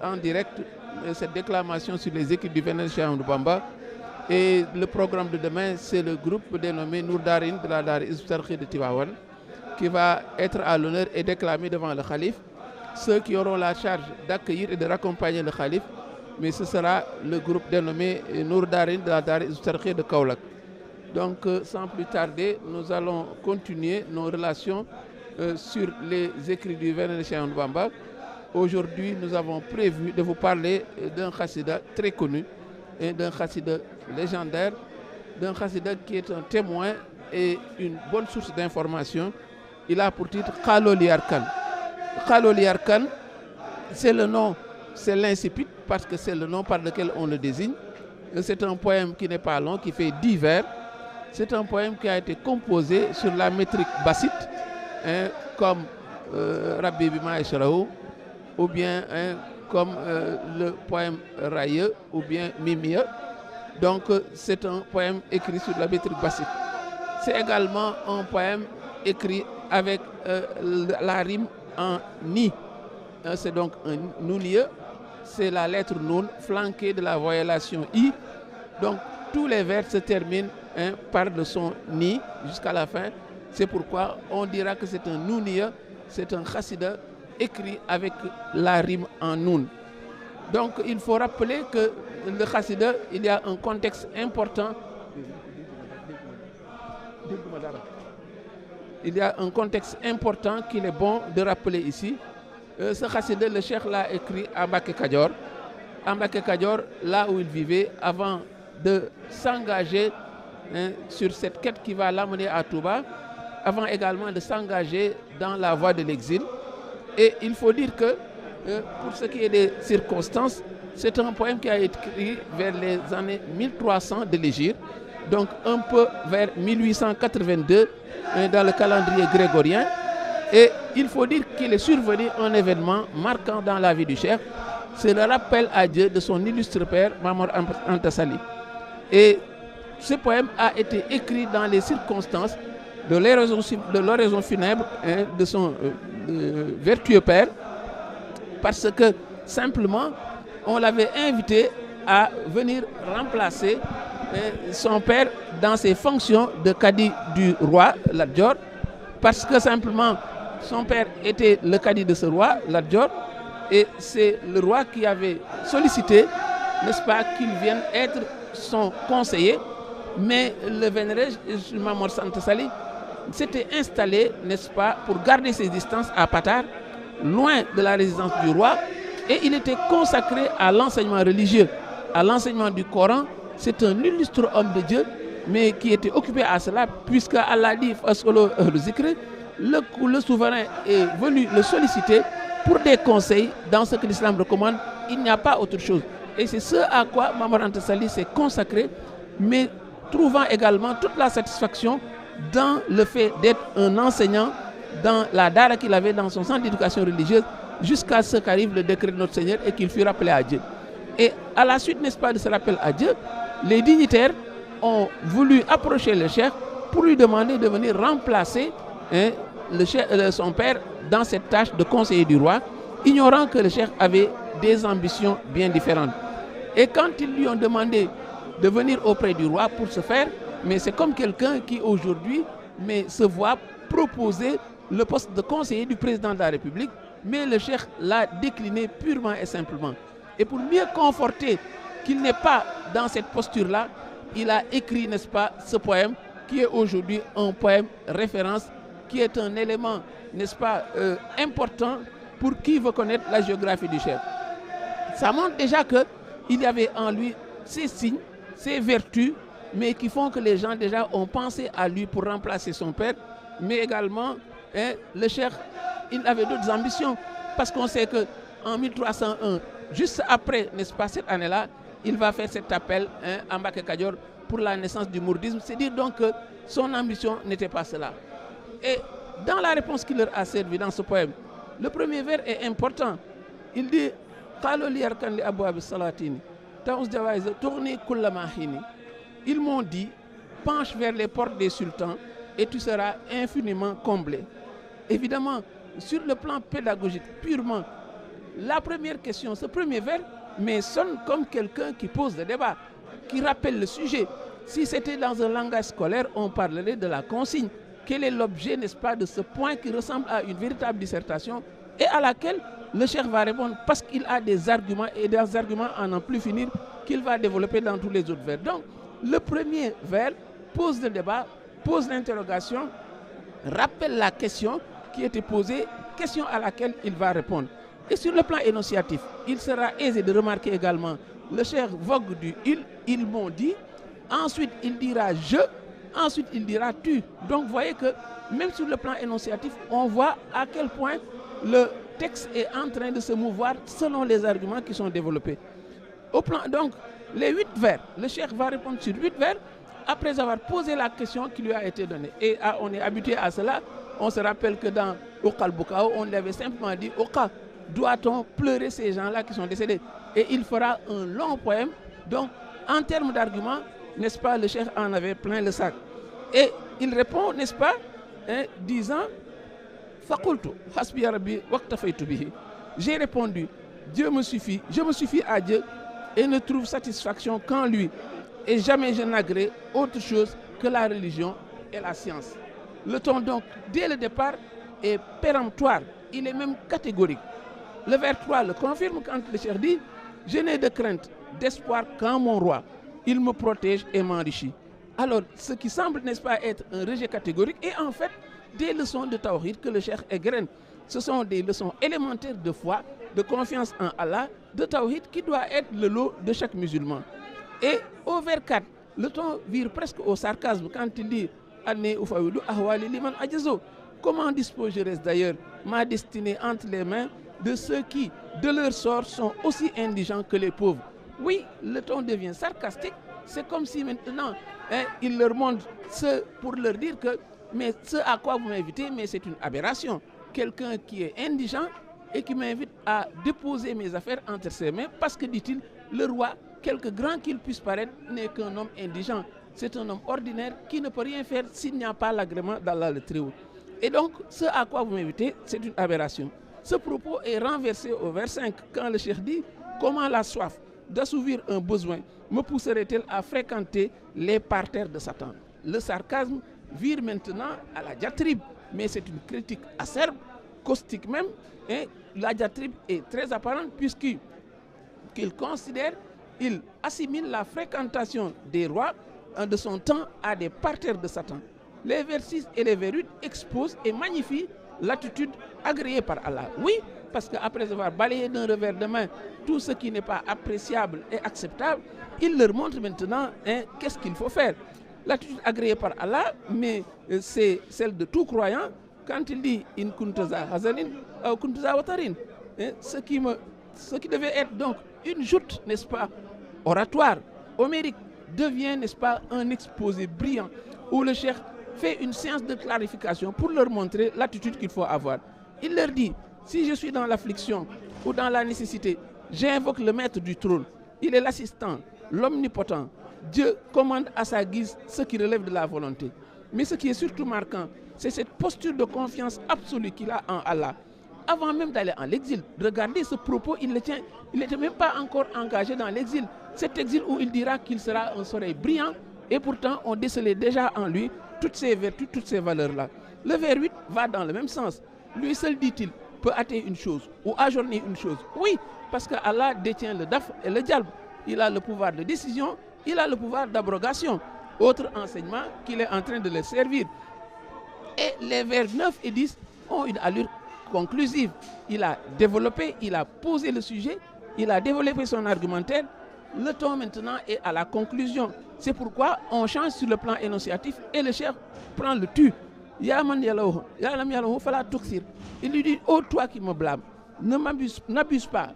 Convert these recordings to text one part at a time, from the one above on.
En direct cette déclamation sur les équipes du Vénérable Cheikh Ahmadou Bamba. Et le programme de demain, c'est le groupe dénommé Nour Darine de la Dar Hizbut Tarqiyyah de Tivaouane qui va être à l'honneur et déclamé devant le Khalif. Ceux qui auront la charge d'accueillir et de raccompagner le Khalif, mais ce sera le groupe dénommé Nour Darine de la Dar Hizbut Tarqiyyah de Kaolack. Donc sans plus tarder, nous allons continuer nos relations sur les écrits du Vénérable Cheikh Ahmadou Bamba. Aujourd'hui, nous avons prévu de vous parler d'un khassida très connu et d'un khassida légendaire, d'un khassida qui est un témoin et une bonne source d'information. Il a pour titre Khaloli Arkan. Khaloli Arkan, c'est le nom, c'est l'incipit parce que c'est le nom par lequel on le désigne. C'est un poème qui n'est pas long, qui fait 10 vers. C'est un poème qui a été composé sur la métrique bassite, comme Rabbi Bima Eshraou, ou bien comme le poème Raye ou bien Mimia. Donc c'est un poème écrit sur la métrique bassite. C'est également un poème écrit avec la rime en ni. C'est donc un nounie, c'est la lettre noun flanquée de la voyellation i. Donc tous les vers se terminent par le son ni jusqu'à la fin. C'est pourquoi on dira que c'est un nounie, c'est un khassida écrit avec la rime en noun. Donc il faut rappeler que le khassida, il y a un contexte important. Il y a un contexte important qu'il est bon de rappeler ici. Ce khassida, le cheikh l'a écrit à Mbacké Kadior. À Mbacké Kadior, là où il vivait, avant de s'engager sur cette quête qui va l'amener à Touba, avant également de s'engager dans la voie de l'exil. Et il faut dire que, pour ce qui est des circonstances, c'est un poème qui a été écrit vers les années 1300 de l'Hégire, donc un peu vers 1882 dans le calendrier grégorien. Et il faut dire qu'il est survenu un événement marquant dans la vie du cheikh, c'est le rappel à Dieu de son illustre père, Mame Mor Anta Sali. Et ce poème a été écrit dans les circonstances de l'oraison funèbre de son vertueux père, parce que simplement on l'avait invité à venir remplacer son père dans ses fonctions de cadi du roi Lat Dior, parce que simplement son père était le cadi de ce roi Lat Dior, et c'est le roi qui avait sollicité, n'est-ce pas, qu'il vienne être son conseiller. Mais le vénéré Mame Mor Anta Sali s'était installé, n'est-ce pas, pour garder ses distances à Patar, loin de la résidence du roi, et il était consacré à l'enseignement religieux, à l'enseignement du Coran. C'est un illustre homme de Dieu, mais qui était occupé à cela, puisque Allah dit le souverain est venu le solliciter pour des conseils dans ce que l'islam recommande. Il n'y a pas autre chose. Et c'est ce à quoi Mame Mor Anta Sali s'est consacré, mais trouvant également toute la satisfaction dans le fait d'être un enseignant dans la dara qu'il avait dans son centre d'éducation religieuse, jusqu'à ce qu'arrive le décret de notre Seigneur et qu'il fut rappelé à Dieu. Et à la suite, n'est-ce pas, de ce rappel à Dieu, les dignitaires ont voulu approcher le cheikh pour lui demander de venir remplacer son père dans cette tâche de conseiller du roi, ignorant que le cheikh avait des ambitions bien différentes. Et quand ils lui ont demandé de venir auprès du roi pour ce faire, mais c'est comme quelqu'un qui aujourd'hui se voit proposer le poste de conseiller du président de la République, mais le cheikh l'a décliné purement et simplement. Et pour mieux conforter qu'il n'est pas dans cette posture-là, il a écrit, n'est-ce pas, ce poème qui est aujourd'hui un poème référence, qui est un élément, n'est-ce pas, important pour qui veut connaître la géographie du cheikh. Ça montre déjà qu'il y avait en lui ces signes, ces vertus, mais qui font que les gens déjà ont pensé à lui pour remplacer son père. Mais également, le cheikh, il avait d'autres ambitions, parce qu'on sait qu'en 1301, juste après, n'est-ce pas, cette année-là, il va faire cet appel à Mbacké Kadior pour la naissance du mouridisme. C'est dire donc que son ambition n'était pas cela. Et dans la réponse qu'il leur a servi dans ce poème, le premier vers est important. Il dit Khaloli Arkan li abwaabi salatini ta'uz jawaiz tourni kulla mahini. Ils m'ont dit, penche vers les portes des sultans et tu seras infiniment comblé. Évidemment, sur le plan pédagogique, purement, la première question, ce premier vers, mais sonne comme quelqu'un qui pose le débat, qui rappelle le sujet. Si c'était dans un langage scolaire, on parlerait de la consigne. Quel est l'objet, n'est-ce pas, de ce point qui ressemble à une véritable dissertation et à laquelle le cheikh va répondre parce qu'il a des arguments et des arguments à n'en plus finir qu'il va développer dans tous les autres vers. Donc, le premier vers pose le débat, pose l'interrogation, rappelle la question qui était posée, question à laquelle il va répondre. Et sur le plan énonciatif, il sera aisé de remarquer également le cheikh vogue du ils m'ont dit, ensuite il dira je, ensuite il dira tu. Donc vous voyez que même sur le plan énonciatif, on voit à quel point le texte est en train de se mouvoir selon les arguments qui sont développés. Au plan, donc, les 8 vers, le cheikh va répondre sur 8 vers après avoir posé la question qui lui a été donnée. Et on est habitué à cela. On se rappelle que dans Oka Bukao, on avait simplement dit Oka, doit-on pleurer ces gens-là qui sont décédés? Et il fera un long poème. Donc, en termes d'arguments, n'est-ce pas, le cheikh en avait plein le sac. Et il répond, n'est-ce pas, disant Fakultu, hasbi rabbi waqtafaytu bihi. J'ai répondu, Dieu me suffit, je me suffis à Dieu et ne trouve satisfaction qu'en lui. Et jamais je n'agrée autre chose que la religion et la science. Le ton donc, dès le départ, est péremptoire, il est même catégorique. Le vers 3 le confirme quand le cheikh dit « Je n'ai de crainte, d'espoir qu'en mon roi, il me protège et m'enrichit ». Alors, ce qui semble, n'est-ce pas, être un rejet catégorique est en fait des leçons de tawhid que le cheikh égrène. Ce sont des leçons élémentaires de foi, de confiance en Allah, de tawhid qui doit être le lot de chaque musulman. Et au vers 4, le ton vire presque au sarcasme quand il dit « Comment disposerais-je d'ailleurs ma destinée entre les mains de ceux qui, de leur sort, sont aussi indigents que les pauvres ?» Oui, le ton devient sarcastique. C'est comme si maintenant, il leur montre ce pour leur dire que mais ce à quoi vous m'invitez, mais c'est une aberration. Quelqu'un qui est indigent et qui m'invite à déposer mes affaires entre ses mains parce que, dit-il, le roi, quelque grand qu'il puisse paraître, n'est qu'un homme indigent. C'est un homme ordinaire qui ne peut rien faire s'il n'y a pas l'agrément d'Allah le Très-Haut. Et donc, ce à quoi vous m'invitez, c'est une aberration. Ce propos est renversé au vers 5 quand le cheikh dit « Comment la soif d'assouvir un besoin me pousserait-elle à fréquenter les parterres de Satan ?» Le sarcasme vire maintenant à la diatribe, mais c'est une critique acerbe, caustique même, et la diatribe est très apparente puisqu'il considère, il assimile la fréquentation des rois de son temps à des parterres de Satan. Les vers 6 et les vers 8 exposent et magnifient l'attitude agréée par Allah. Oui, parce qu'après avoir balayé d'un revers de main tout ce qui n'est pas appréciable et acceptable, il leur montre maintenant qu'est-ce qu'il faut faire. L'attitude agréée par Allah, mais c'est celle de tout croyant quand il dit « In kuntaza hazanin ou kuntaza watarin ». Ce qui devait être donc une joute, n'est-ce pas, oratoire, homérique, devient, n'est-ce pas, un exposé brillant où le cheikh fait une séance de clarification pour leur montrer l'attitude qu'il faut avoir. Il leur dit, si je suis dans l'affliction ou dans la nécessité, j'invoque le maître du trône. Il est l'assistant, l'omnipotent. Dieu commande à sa guise ce qui relève de la volonté. Mais ce qui est surtout marquant, c'est cette posture de confiance absolue qu'il a en Allah. Avant même d'aller en exil, regardez ce propos, il le tient. Il n'était même pas encore engagé dans l'exil. Cet exil où il dira qu'il sera un soleil brillant, et pourtant on décelait déjà en lui toutes ces vertus, toutes ces valeurs-là. Le vers 8 va dans le même sens. Lui seul, dit-il, peut hâter une chose ou ajourner une chose. Oui, parce que Allah détient le daf et le djalb. Il a le pouvoir de décision, il a le pouvoir d'abrogation. Autre enseignement qu'il est en train de les servir. Et les vers 9 et 10 ont une allure conclusive. Il a développé, il a posé le sujet, il a développé son argumentaire. Le ton maintenant est à la conclusion. C'est pourquoi on change sur le plan énonciatif et le cheikh prend le tu. Il lui dit, oh toi qui me blâmes, n'abuse pas,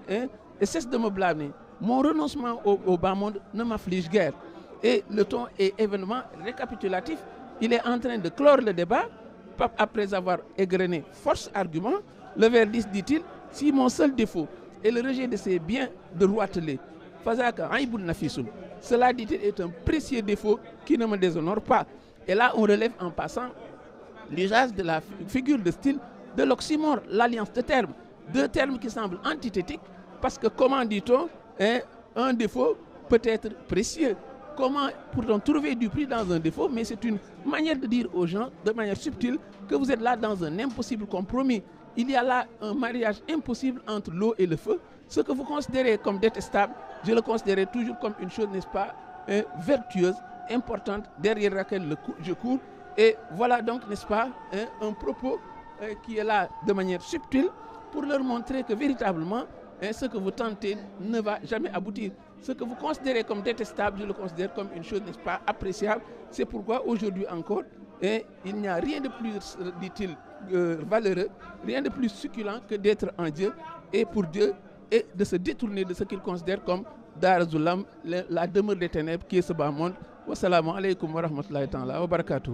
et cesse de me blâmer. Mon renoncement au bas monde ne m'afflige guère. Et le ton est événement récapitulatif. Il est en train de clore le débat, après avoir égrené force argument. Le vers 10 dit-il, si mon seul défaut est le rejet de ses biens de roiteler, cela, dit-il, est un précieux défaut qui ne me déshonore pas. Et là, on relève en passant l'usage de la figure de style de l'oxymore, l'alliance de termes. deux termes qui semblent antithétiques, parce que comment dit-on, un défaut peut être précieux. Comment pourrait-on trouver du prix dans un défaut? Mais c'est une manière de dire aux gens, de manière subtile, que vous êtes là dans un impossible compromis. Il y a là un mariage impossible entre l'eau et le feu. Ce que vous considérez comme détestable, je le considérais toujours comme une chose, n'est-ce pas, vertueuse, importante, derrière laquelle je cours. Et voilà donc, n'est-ce pas, un propos qui est là de manière subtile pour leur montrer que véritablement, ce que vous tentez ne va jamais aboutir. Ce que vous considérez comme détestable, je le considère comme une chose, n'est-ce pas, appréciable. C'est pourquoi aujourd'hui encore, il n'y a rien de plus, dit-il, valeureux, rien de plus succulent que d'être en Dieu et pour Dieu et de se détourner de ce qu'il considère comme Dar Zulam, la demeure des ténèbres qui est ce bas monde. Wassalamu alaikum wa rahmatullahi ta'ala wa barakatuh.